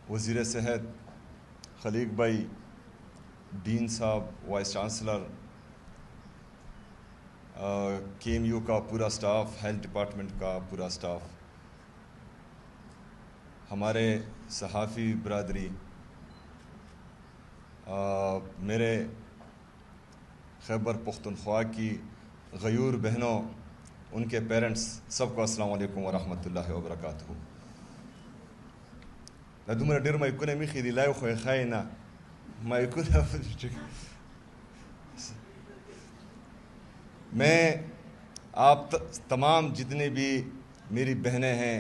वज़ीर सेहत खलीक भाई, डीन साहब, वाइस चांसलर, KMU का पूरा स्टाफ, हेल्थ डिपार्टमेंट का पूरा स्टाफ, हमारे सहाफ़ी बरादरी, मेरे खैबर पख्तूनख्वा की गयूर बहनों, उनके पेरेंट्स, सबको अस्सलाम वालेकुम वरहमतुल्लाहि वबरकातुहू। लदुमर डेर माइकुने मिखी दिलाय खोय खाइना माइकुने। मैं आप तमाम जितने भी मेरी बहनें हैं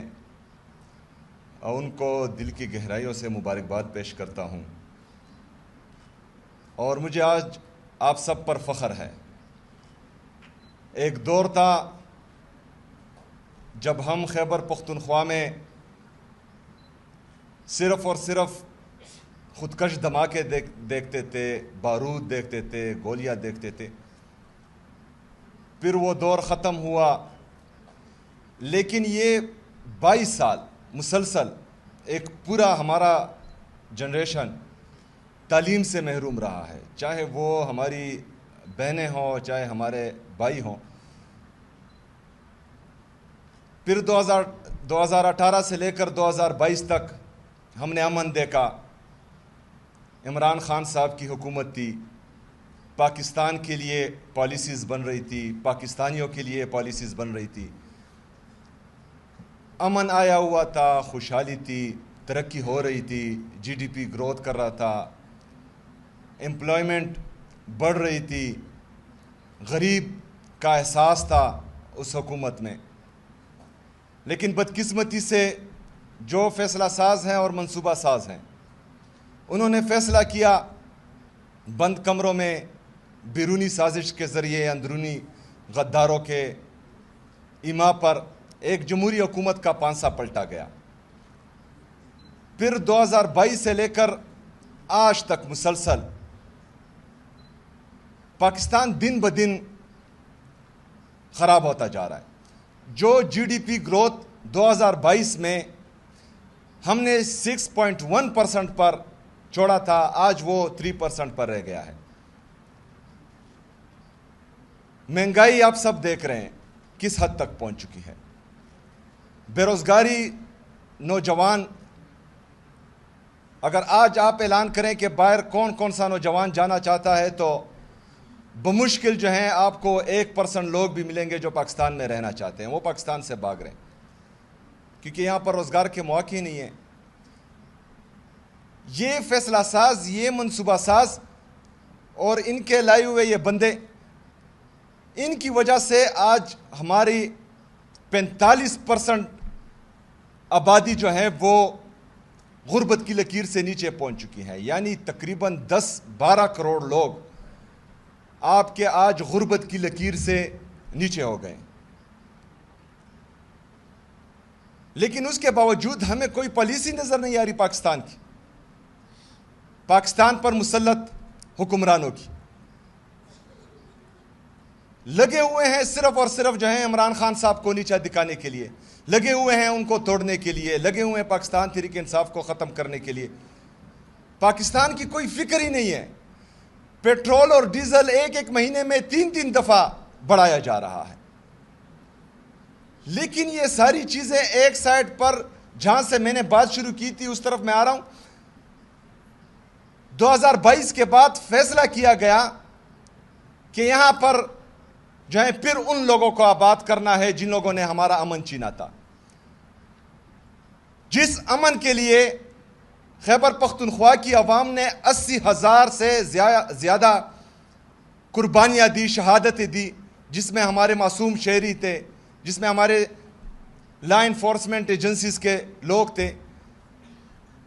उनको दिल की गहराइयों से मुबारकबाद पेश करता हूँ। और मुझे आज आप सब पर फ़ख्र है। एक दौर था जब हम खैबर पख्तूनख्वा में सिर्फ़ और सिर्फ खुदकश धमाके देखते थे, बारूद देखते थे, गोलियां देखते थे। फिर वो दौर ख़त्म हुआ, लेकिन ये 22 साल मुसलसल एक पूरा हमारा जनरेशन तालीम से महरूम रहा है, चाहे वो हमारी बहनें हों, चाहे हमारे भाई हों। फिर 2018 से लेकर 2022 तक हमने अमन देखा। इमरान खान साहब की हुकूमत थी, पाकिस्तान के लिए पॉलिसीज़ बन रही थी, पाकिस्तानियों के लिए पॉलिसीज़ बन रही थी। अमन आया हुआ था, खुशहाली थी, तरक्की हो रही थी, GDP ग्रोथ कर रहा था, एम्प्लॉयमेंट बढ़ रही थी, गरीब का एहसास था उस हुकूमत में। लेकिन बदकिस्मती से जो फैसला साज हैं और मंसूबा साज हैं, उन्होंने फैसला किया बंद कमरों में बैरूनी साजिश के ज़रिए अंदरूनी गद्दारों के इमा पर एक जमहूरी हुकूमत का पांसा पलटा गया। फिर 2022 से लेकर आज तक मुसलसल पाकिस्तान दिन ब दिन ख़राब होता जा रहा है। जो GDP ग्रोथ 2022 में हमने 6.1% पर छोड़ा था, आज वो 3% पर रह गया है। महंगाई आप सब देख रहे हैं किस हद तक पहुंच चुकी है। बेरोजगारी, नौजवान, अगर आज आप ऐलान करें कि बाहर कौन कौन सा नौजवान जाना चाहता है, तो बमुश्किल जो है आपको 1% लोग भी मिलेंगे जो पाकिस्तान में रहना चाहते हैं। वो पाकिस्तान से भाग रहे हैं क्योंकि यहाँ पर रोज़गार के मौके ही नहीं है। ये फैसला साज, ये मनसूबा साज और इनके लाए हुए ये बंदे, इनकी वजह से आज हमारी 45% आबादी जो है वो गुर्बत की लकीर से नीचे पहुंच चुकी है। यानी तकरीबन 10-12 करोड़ लोग आपके आज गुर्बत की लकीर से नीचे हो गए। लेकिन उसके बावजूद हमें कोई पॉलिसी नजर नहीं आ रही पाकिस्तान की, पाकिस्तान पर मुसल्लत हुक्मरानों की। लगे हुए हैं सिर्फ और सिर्फ जो है इमरान खान साहब को नीचा दिखाने के लिए, लगे हुए हैं उनको तोड़ने के लिए, लगे हुए हैं पाकिस्तान तहरीक इंसाफ को ख़त्म करने के लिए। पाकिस्तान की कोई फिक्र ही नहीं है। पेट्रोल और डीजल एक एक महीने में 3-3 दफ़ा बढ़ाया जा रहा है। लेकिन ये सारी चीज़ें एक साइड पर, जहां से मैंने बात शुरू की थी उस तरफ मैं आ रहा हूं। 2022 के बाद फैसला किया गया कि यहां पर जो है फिर उन लोगों को आबाद करना है जिन लोगों ने हमारा अमन छीना था। जिस अमन के लिए खैबर पख्तूनख्वा की अवाम ने 80,000 से ज़्यादा कुर्बानियाँ दी, शहादतें दी, जिसमें हमारे मासूम शहरी थे, जिसमें हमारे लॉ इन्फोर्समेंट एजेंसीज़ के लोग थे।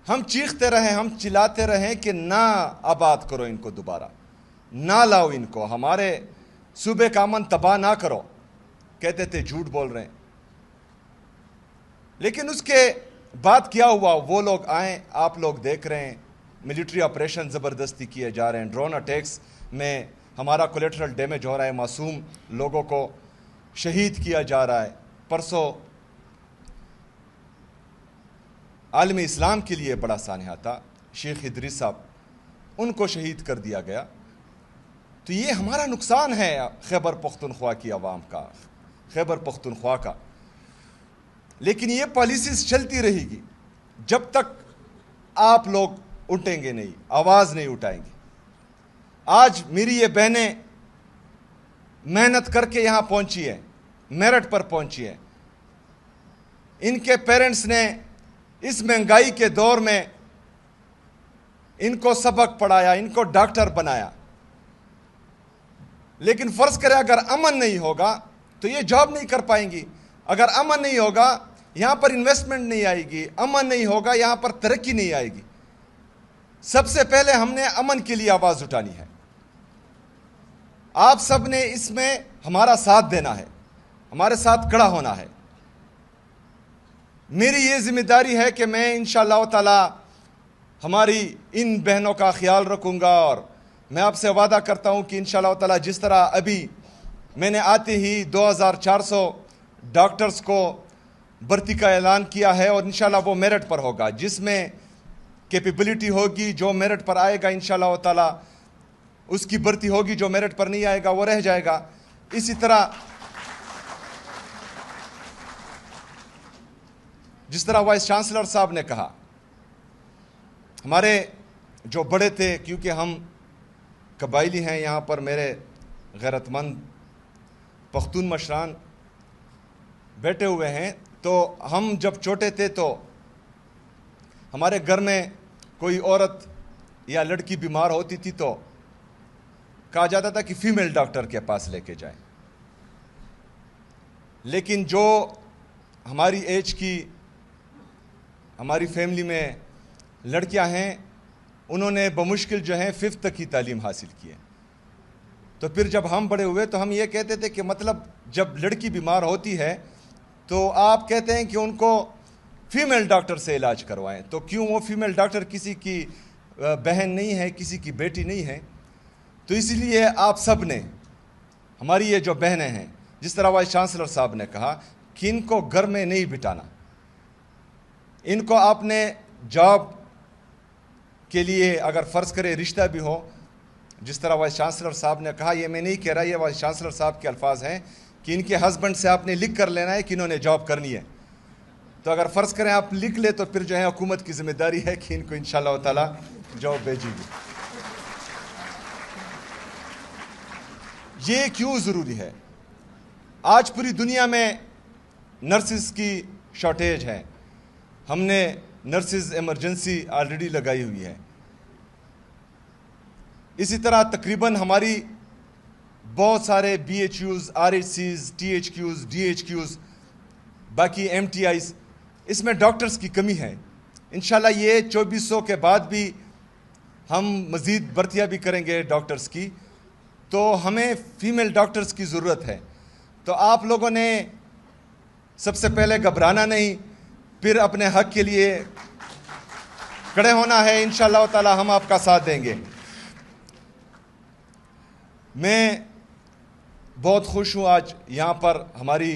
हम चीखते रहे, हम चिल्लाते रहे कि ना आबाद करो इनको, दोबारा ना लाओ इनको, हमारे सूबे का अमन तबाह ना करो। कहते थे झूठ बोल रहे हैं। लेकिन उसके बाद क्या हुआ? वो लोग आए, आप लोग देख रहे हैं, मिलिट्री ऑपरेशन ज़बरदस्ती किए जा रहे हैं, ड्रोन अटैक्स में हमारा कोलेटरल डैमेज हो रहा है, मासूम लोगों को शहीद किया जा रहा है। परसों आलम इस्लाम के लिए बड़ा सानहा था, शेख इदरीस साहब, उनको शहीद कर दिया गया। तो ये हमारा नुकसान है खैबर पख्तूनख्वा की आवाम का, खैबर पख्तूनख्वा का। लेकिन ये पॉलिसीज चलती रहेगी जब तक आप लोग उठेंगे नहीं, आवाज़ नहीं उठाएंगे। आज मेरी ये बहनें मेहनत करके यहाँ पहुँची है, मेरिट पर पहुँची है। इनके पेरेंट्स ने इस महंगाई के दौर में इनको सबक पढ़ाया, इनको डॉक्टर बनाया। लेकिन फ़र्ज़ करें अगर अमन नहीं होगा तो ये जॉब नहीं कर पाएंगी। अगर अमन नहीं होगा यहाँ पर इन्वेस्टमेंट नहीं आएगी, अमन नहीं होगा यहाँ पर तरक्की नहीं आएगी। सबसे पहले हमने अमन के लिए आवाज़ उठानी है। आप सब ने इसमें हमारा साथ देना है, हमारे साथ खड़ा होना है। मेरी ये जिम्मेदारी है कि मैं इंशाअल्लाह ताला हमारी इन बहनों का ख्याल रखूँगा। और मैं आपसे वादा करता हूँ कि इंशाअल्लाह ताला जिस तरह अभी मैंने आते ही 2400 डॉक्टर्स को भर्ती का ऐलान किया है, और इंशाअल्लाह वो मेरिट पर होगा, जिसमें कैपेबिलिटी होगी, जो मेरिट पर आएगा इंशाअल्लाह ताला उसकी भर्ती होगी, जो मेरिट पर नहीं आएगा वो रह जाएगा। इसी तरह जिस तरह वाइस चांसलर साहब ने कहा, हमारे जो बड़े थे, क्योंकि हम कबायली हैं, यहाँ पर मेरे गैरतमंद पख्तून मशरान बैठे हुए हैं, तो हम जब छोटे थे तो हमारे घर में कोई औरत या लड़की बीमार होती थी तो कहा जाता था कि फीमेल डॉक्टर के पास लेके जाएं। लेकिन जो हमारी एज की हमारी फैमिली में लड़कियां हैं, उन्होंने बमुश्किल जो है 5th तक की तालीम हासिल की है। तो फिर जब हम बड़े हुए तो हम ये कहते थे कि मतलब जब लड़की बीमार होती है तो आप कहते हैं कि उनको फीमेल डॉक्टर से इलाज करवाएं। तो क्यों वो फीमेल डॉक्टर किसी की बहन नहीं है, किसी की बेटी नहीं है? तो इसीलिए आप सब ने, हमारी ये जो बहनें हैं, जिस तरह वाइस चांसलर साहब ने कहा कि इनको घर में नहीं बिठाना, इनको आपने जॉब के लिए अगर फ़र्ज़ करें रिश्ता भी हो, जिस तरह वाइस चांसलर साहब ने कहा, ये मैं नहीं कह रहा, ये वाइस चांसलर साहब के अल्फाज हैं कि इनके हस्बैंड से आपने लिख कर लेना है कि इन्होंने जॉब करनी है। तो अगर फ़र्ज़ करें आप लिख ले तो फिर जो है हुकूमत की ज़िम्मेदारी है कि इनको इंशाअल्लाह ताला जॉब भेजेगी। ये क्यों ज़रूरी है? आज पूरी दुनिया में नर्सिस की शॉर्टेज है। हमने नर्सिस इमरजेंसी ऑलरेडी लगाई हुई है। इसी तरह तकरीबन हमारी बहुत सारे BHUs, RHCs, THQs, DHQs, बाकी MTIs, इसमें डॉक्टर्स की कमी है। इंशाल्लाह ये 2400 के बाद भी हम मज़ीद भर्तियाँ भी करेंगे डॉक्टर्स की, तो हमें फ़ीमेल डॉक्टर्स की ज़रूरत है। तो आप लोगों ने सबसे पहले घबराना नहीं, फिर अपने हक के लिए खड़े होना है। इंशाअल्लाह ताला हम आपका साथ देंगे। मैं बहुत खुश हूँ आज यहाँ पर हमारी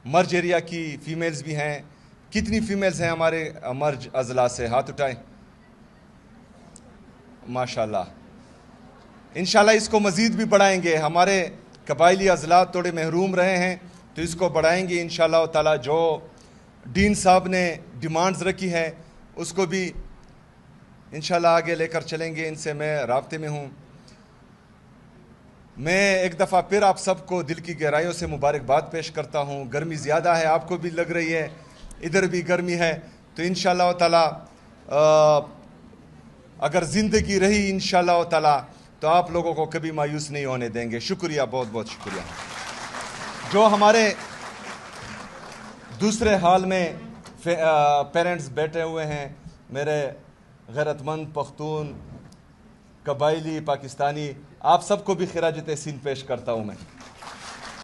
मर्ज एरिया की फ़ीमेल्स भी हैं। कितनी फ़ीमेल्स हैं हमारे मर्ज अज़ला से? हाथ उठाएं। माशाल्लाह। इंशाल्लाह इसको मज़ीद भी बढ़ाएंगे। हमारे कबायली अज़ला थोड़े महरूम रहे हैं तो इसको बढ़ाएंगे इंशाअल्लाह ताला। जो डीन साहब ने डिमांड्स रखी है उसको भी इंशाअल्लाह आगे लेकर चलेंगे। इनसे मैं राब्ते में हूँ। मैं एक दफ़ा फिर आप सबको दिल की गहराइयों से मुबारकबाद पेश करता हूँ। गर्मी ज़्यादा है, आपको भी लग रही है, इधर भी गर्मी है, तो इंशाअल्लाह ताला अगर ज़िंदगी रही इंशाअल्लाह ताला तो आप लोगों को कभी मायूस नहीं होने देंगे। शुक्रिया, बहुत बहुत शुक्रिया। जो हमारे दूसरे हाल में पेरेंट्स बैठे हुए हैं, मेरे गैरतमंद पख्तून, कबायली, पाकिस्तानी, आप सबको भी खिराजत तहसीन पेश करता हूँ मैं।